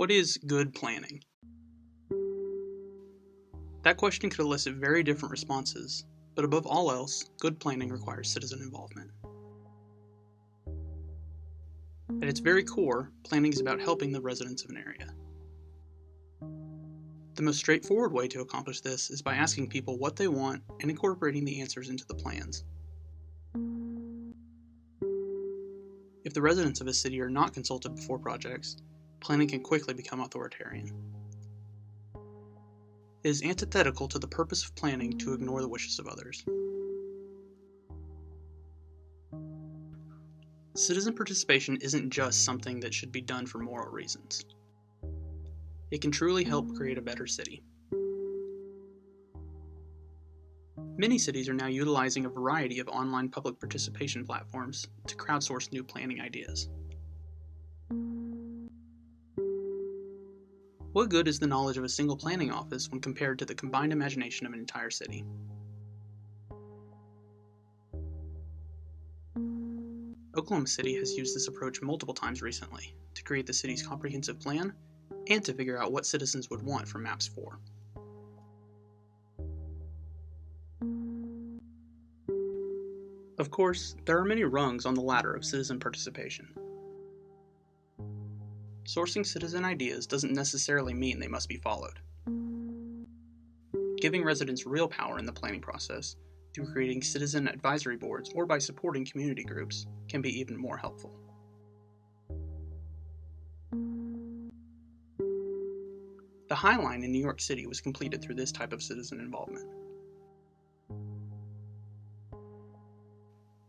What is good planning? That question could elicit very different responses, but above all else, good planning requires citizen involvement. At its very core, planning is about helping the residents of an area. The most straightforward way to accomplish this is by asking people what they want and incorporating the answers into the plans. If the residents of a city are not consulted before projects, planning can quickly become authoritarian. It is antithetical to the purpose of planning to ignore the wishes of others. Citizen participation isn't just something that should be done for moral reasons. It can truly help create a better city. Many cities are now utilizing a variety of online public participation platforms to crowdsource new planning ideas. What good is the knowledge of a single planning office when compared to the combined imagination of an entire city? Oklahoma City has used this approach multiple times recently to create the city's comprehensive plan and to figure out what citizens would want from Maps 4. Of course, there are many rungs on the ladder of citizen participation. Sourcing citizen ideas doesn't necessarily mean they must be followed. Giving residents real power in the planning process through creating citizen advisory boards or by supporting community groups can be even more helpful. The High Line in New York City was completed through this type of citizen involvement.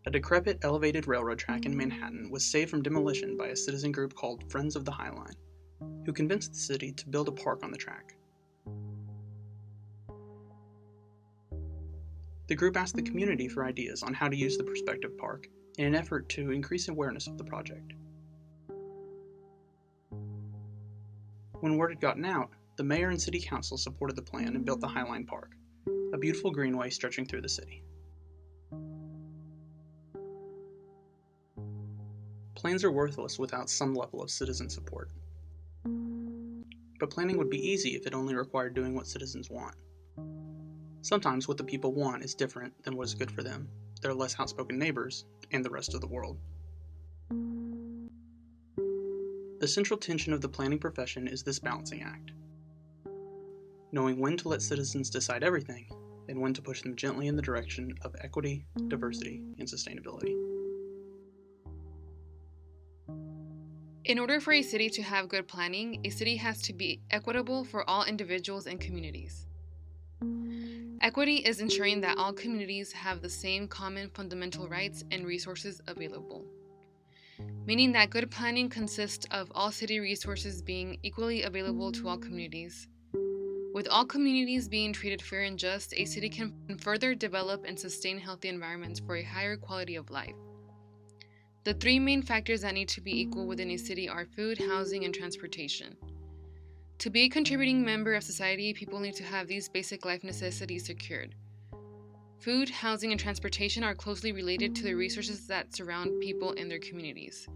A decrepit elevated railroad track in Manhattan was saved from demolition by a citizen group called Friends of the High Line, who convinced the city to build a park on the track. The group asked the community for ideas on how to use the prospective park in an effort to increase awareness of the project. When word had gotten out, the mayor and city council supported the plan and built the High Line Park, a beautiful greenway stretching through the city. Plans are worthless without some level of citizen support. But planning would be easy if it only required doing what citizens want. Sometimes what the people want is different than what is good for them, their less outspoken neighbors, and the rest of the world. The central tension of the planning profession is this balancing act. Knowing when to let citizens decide everything, and when to push them gently in the direction of equity, diversity, and sustainability. In order for a city to have good planning, a city has to be equitable for all individuals and communities. Equity is ensuring that all communities have the same common fundamental rights and resources available, meaning that good planning consists of all city resources being equally available to all communities. With all communities being treated fair and just, a city can further develop and sustain healthy environments for a higher quality of life. The three main factors that need to be equal within a city are food, housing, and transportation. To be a contributing member of society, people need to have these basic life necessities secured. Food, housing, and transportation are closely related to the resources that surround people in their communities.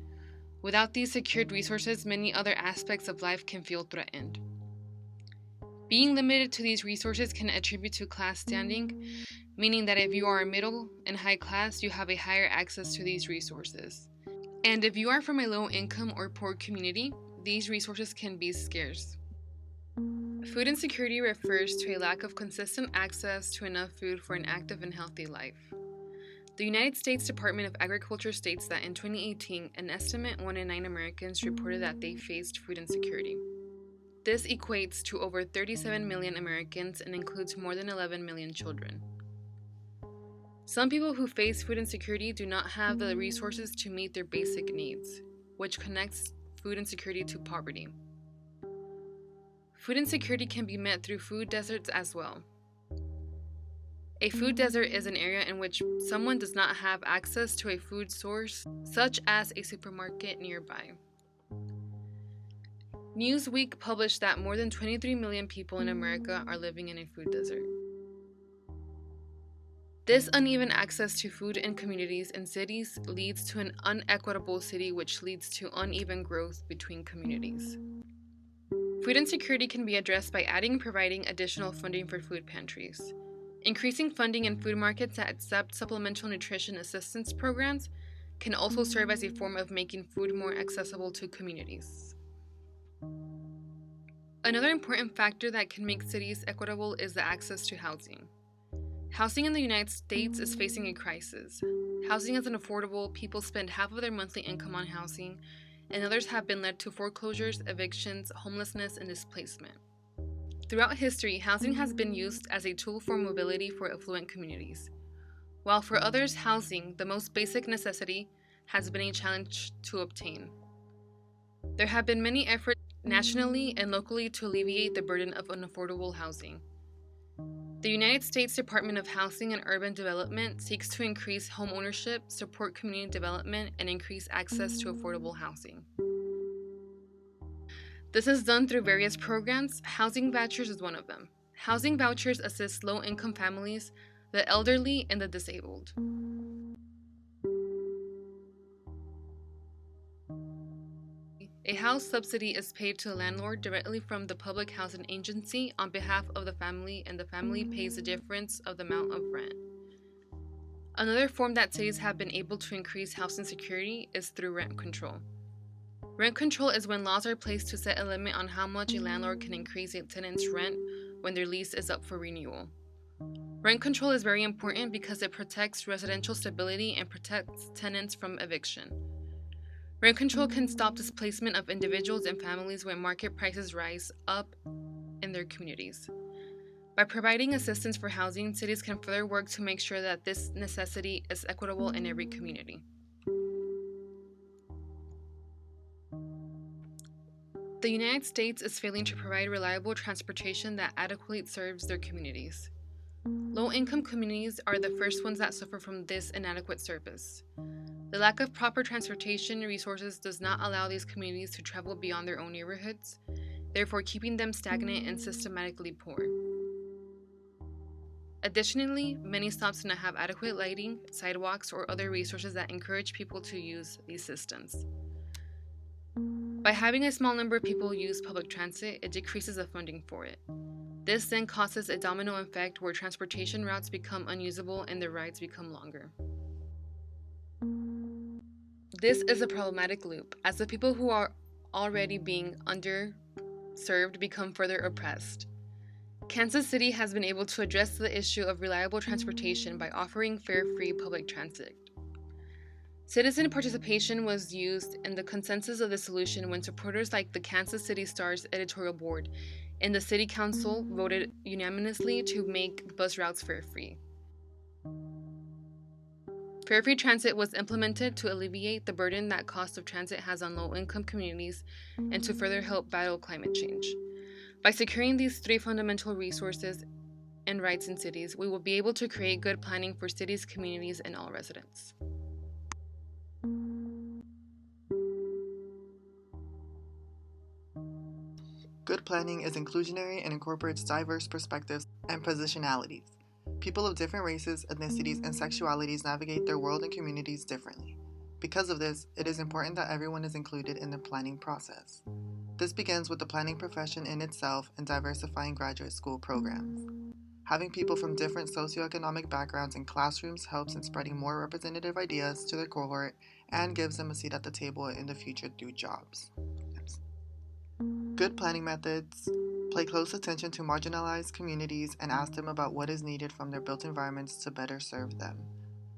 Without these secured resources, many other aspects of life can feel threatened. Being limited to these resources can attribute to class standing, meaning that if you are middle and high class, you have a higher access to these resources. And if you are from a low income or poor community, these resources can be scarce. Food insecurity refers to a lack of consistent access to enough food for an active and healthy life. The United States Department of Agriculture states that in 2018, an estimate 1 in 9 Americans reported that they faced food insecurity. This equates to over 37 million Americans and includes more than 11 million children. Some people who face food insecurity do not have the resources to meet their basic needs, which connects food insecurity to poverty. Food insecurity can be met through food deserts as well. A food desert is an area in which someone does not have access to a food source, such as a supermarket nearby. Newsweek published that more than 23 million people in America are living in a food desert. This uneven access to food in communities and cities leads to an unequitable city, which leads to uneven growth between communities. Food insecurity can be addressed by adding and providing additional funding for food pantries. Increasing funding in food markets that accept supplemental nutrition assistance programs can also serve as a form of making food more accessible to communities. Another important factor that can make cities equitable is the access to housing. Housing in the United States is facing a crisis. Housing isn't affordable, people spend half of their monthly income on housing, and others have been led to foreclosures, evictions, homelessness, and displacement. Throughout history, housing has been used as a tool for mobility for affluent communities, while for others, housing, the most basic necessity, has been a challenge to obtain. There have been many efforts nationally and locally to alleviate the burden of unaffordable housing. The United States Department of Housing and Urban Development seeks to increase home ownership, support community development, and increase access to affordable housing. This is done through various programs. Housing vouchers is one of them. Housing vouchers assist low-income families, the elderly, and the disabled. A house subsidy is paid to the landlord directly from the public housing agency on behalf of the family, and the family pays the difference of the amount of rent. Another form that cities have been able to increase housing security is through rent control. Rent control is when laws are placed to set a limit on how much a landlord can increase a tenant's rent when their lease is up for renewal. Rent control is very important because it protects residential stability and protects tenants from eviction. Rent control can stop displacement of individuals and families when market prices rise up in their communities. By providing assistance for housing, cities can further work to make sure that this necessity is equitable in every community. The United States is failing to provide reliable transportation that adequately serves their communities. Low-income communities are the first ones that suffer from this inadequate service. The lack of proper transportation resources does not allow these communities to travel beyond their own neighborhoods, therefore keeping them stagnant and systematically poor. Additionally, many stops do not have adequate lighting, sidewalks, or other resources that encourage people to use these systems. By having a small number of people use public transit, it decreases the funding for it. This then causes a domino effect where transportation routes become unusable and the rides become longer. This is a problematic loop, as the people who are already being underserved become further oppressed. Kansas City has been able to address the issue of reliable transportation by offering fare-free public transit. Citizen participation was used in the consensus of the solution when supporters like the Kansas City Star's editorial board and the City Council voted unanimously to make bus routes fare-free. Fare-free transit was implemented to alleviate the burden that cost of transit has on low-income communities and to further help battle climate change. By securing these three fundamental resources and rights in cities, we will be able to create good planning for cities, communities, and all residents. Good planning is inclusionary and incorporates diverse perspectives and positionalities. People of different races, ethnicities, and sexualities navigate their world and communities differently. Because of this, it is important that everyone is included in the planning process. This begins with the planning profession in itself and diversifying graduate school programs. Having people from different socioeconomic backgrounds in classrooms helps in spreading more representative ideas to their cohort and gives them a seat at the table in the future through jobs. Good planning methods pay close attention to marginalized communities and ask them about what is needed from their built environments to better serve them.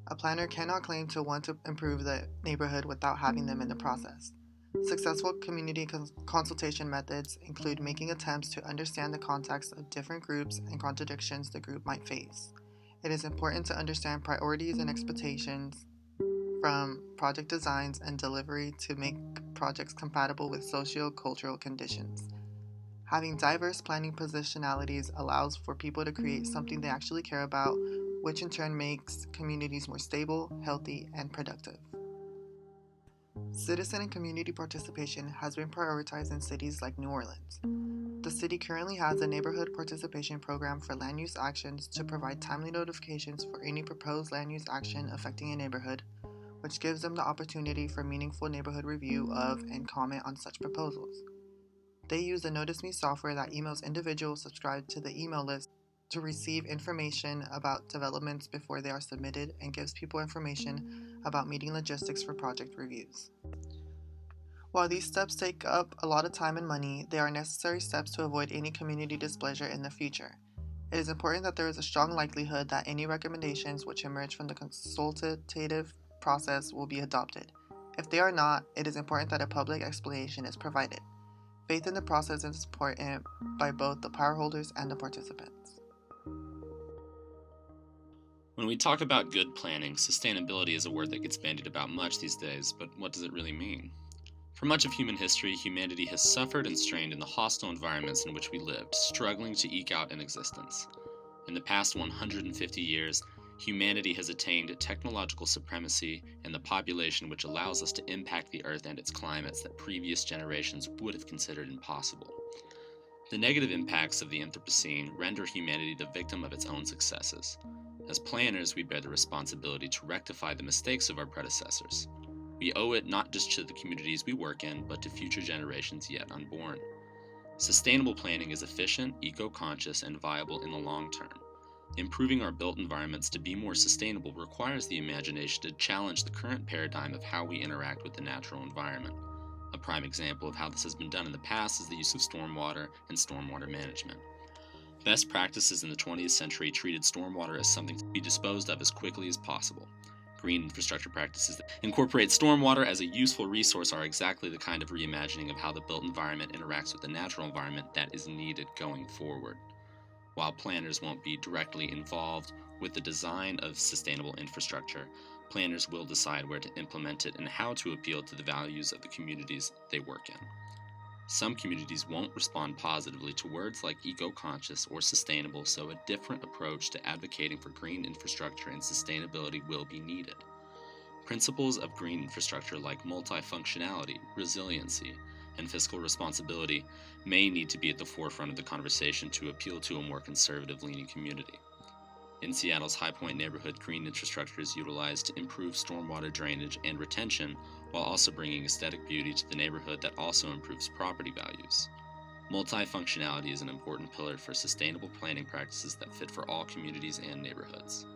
A planner cannot claim to want to improve the neighborhood without having them in the process. Successful community consultation methods include making attempts to understand the context of different groups and contradictions the group might face. It is important to understand priorities and expectations from project designs and delivery to make projects compatible with socio-cultural conditions. Having diverse planning positionalities allows for people to create something they actually care about, which in turn makes communities more stable, healthy, and productive. Citizen and community participation has been prioritized in cities like New Orleans. The city currently has a neighborhood participation program for land use actions to provide timely notifications for any proposed land use action affecting a neighborhood, which gives them the opportunity for meaningful neighborhood review of and comment on such proposals. They use the Notice Me software that emails individuals subscribed to the email list to receive information about developments before they are submitted and gives people information about meeting logistics for project reviews. While these steps take up a lot of time and money, they are necessary steps to avoid any community displeasure in the future. It is important that there is a strong likelihood that any recommendations which emerge from the consultative process will be adopted. If they are not, it is important that a public explanation is provided. Faith in the process is important by both the power holders and the participants. When we talk about good planning, sustainability is a word that gets bandied about much these days, but what does it really mean? For much of human history, humanity has suffered and strained in the hostile environments in which we lived, struggling to eke out an existence. In the past 150 years, humanity has attained technological supremacy and the population which allows us to impact the Earth and its climates that previous generations would have considered impossible. The negative impacts of the Anthropocene render humanity the victim of its own successes. As planners, we bear the responsibility to rectify the mistakes of our predecessors. We owe it not just to the communities we work in, but to future generations yet unborn. Sustainable planning is efficient, eco-conscious, and viable in the long term. Improving our built environments to be more sustainable requires the imagination to challenge the current paradigm of how we interact with the natural environment. A prime example of how this has been done in the past is the use of stormwater and stormwater management. Best practices in the 20th century treated stormwater as something to be disposed of as quickly as possible. Green infrastructure practices that incorporate stormwater as a useful resource are exactly the kind of reimagining of how the built environment interacts with the natural environment that is needed going forward. While planners won't be directly involved with the design of sustainable infrastructure, planners will decide where to implement it and how to appeal to the values of the communities they work in. Some communities won't respond positively to words like eco-conscious or sustainable, so a different approach to advocating for green infrastructure and sustainability will be needed. Principles of green infrastructure like multifunctionality, resiliency, and fiscal responsibility may need to be at the forefront of the conversation to appeal to a more conservative-leaning community. In Seattle's High Point neighborhood, green infrastructure is utilized to improve stormwater drainage and retention, while also bringing aesthetic beauty to the neighborhood that also improves property values. Multifunctionality is an important pillar for sustainable planning practices that fit for all communities and neighborhoods.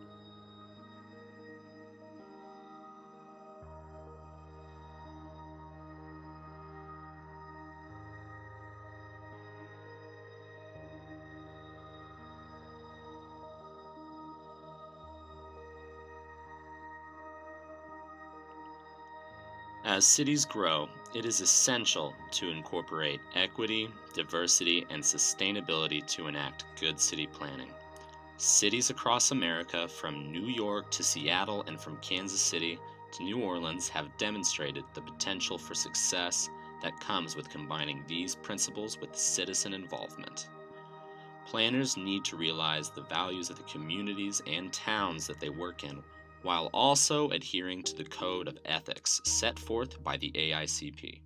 As cities grow, it is essential to incorporate equity, diversity, and sustainability to enact good city planning. Cities across America, from New York to Seattle and from Kansas City to New Orleans, have demonstrated the potential for success that comes with combining these principles with citizen involvement. Planners need to realize the values of the communities and towns that they work in, while also adhering to the code of ethics set forth by the AICP.